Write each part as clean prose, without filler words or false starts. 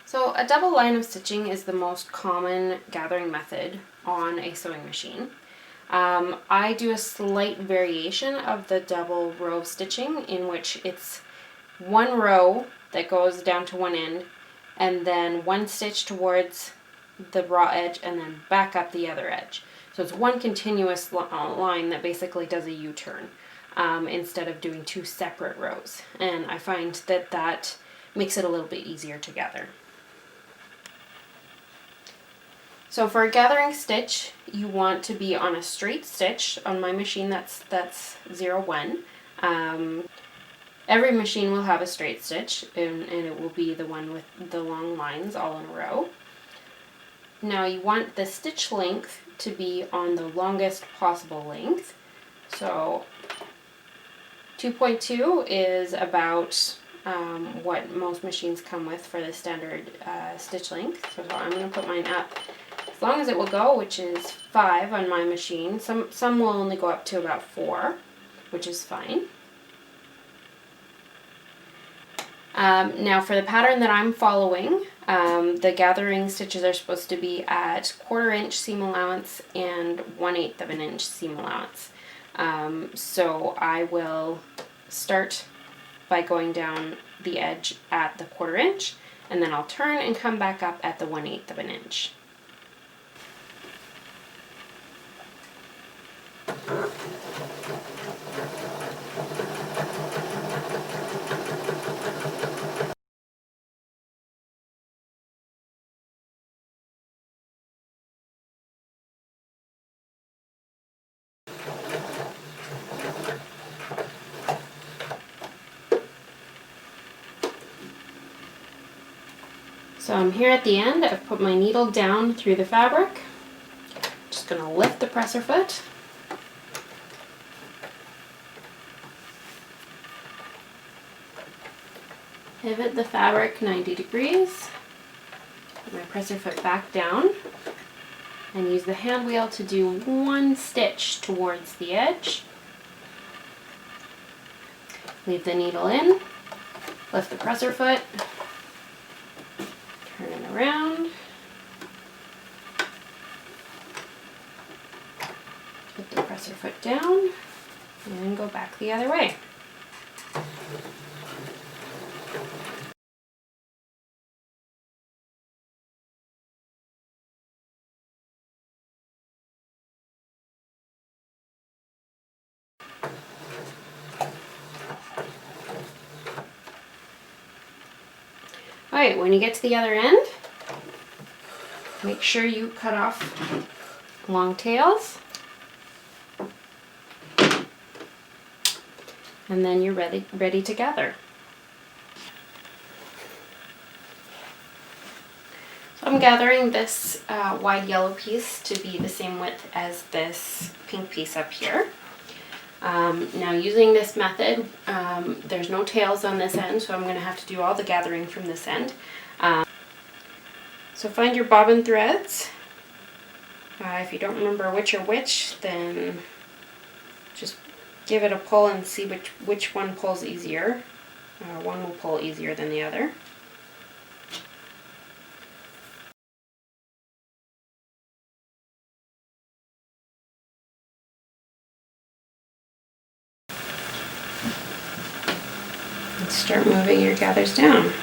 So a double line of stitching is the most common gathering method on a sewing machine. I do a slight variation of the double row of stitching in which it's one row that goes down to one end and then one stitch towards the raw edge and then back up the other edge. So it's one continuous line that basically does a U-turn instead of doing two separate rows. And I find that that makes it a little bit easier to gather. So for a gathering stitch, you want to be on a straight stitch. On my machine, that's 0-1. Every machine will have a straight stitch, and it will be the one with the long lines all in a row. Now you want the stitch length to be on the longest possible length. So 2.2 is about what most machines come with for the standard stitch length. So I'm going to put mine up as long as it will go, which is 5 on my machine. Some will only go up to about 4, which is fine. Now for the pattern that I'm following, the gathering stitches are supposed to be at 1/4 inch seam allowance and 1/8 of an inch seam allowance. So I will start by going down the edge at the 1/4 inch, and then I'll turn and come back up at the 1/8 of an inch. So I'm here at the end. I've put my needle down through the fabric. Just going to lift the presser foot. Pivot the fabric 90 degrees. Put my presser foot back down and use the hand wheel to do one stitch towards the edge. Leave the needle in, lift the presser foot, turn it around, put the presser foot down, and go back the other way. Alright, when you get to the other end, make sure you cut off long tails. And then you're ready to gather. So I'm gathering this wide yellow piece to be the same width as this pink piece up here. Now using this method, there's no tails on this end, so I'm going to have to do all the gathering from this end. So find your bobbin threads. If you don't remember which are which, then just give it a pull and see which one pulls easier. One will pull easier than the other. And start moving your gathers down.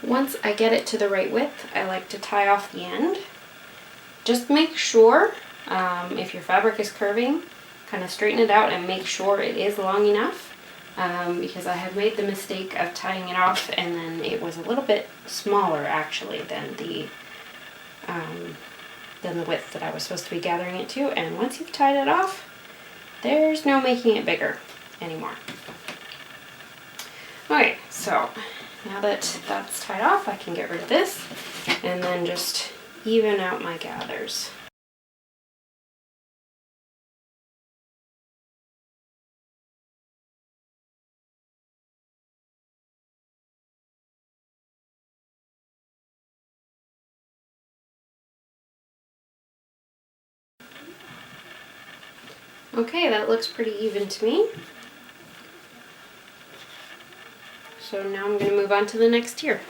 Once I get it to the right width, I like to tie off the end. Just make sure, if your fabric is curving, kind of straighten it out and make sure it is long enough, because I had made the mistake of tying it off and then it was a little bit smaller actually than the width that I was supposed to be gathering it to, and once you've tied it off, there's no making it bigger anymore. Okay, so now that that's tied off, I can get rid of this and then just even out my gathers. Okay, that looks pretty even to me. So now I'm going to move on to the next tier.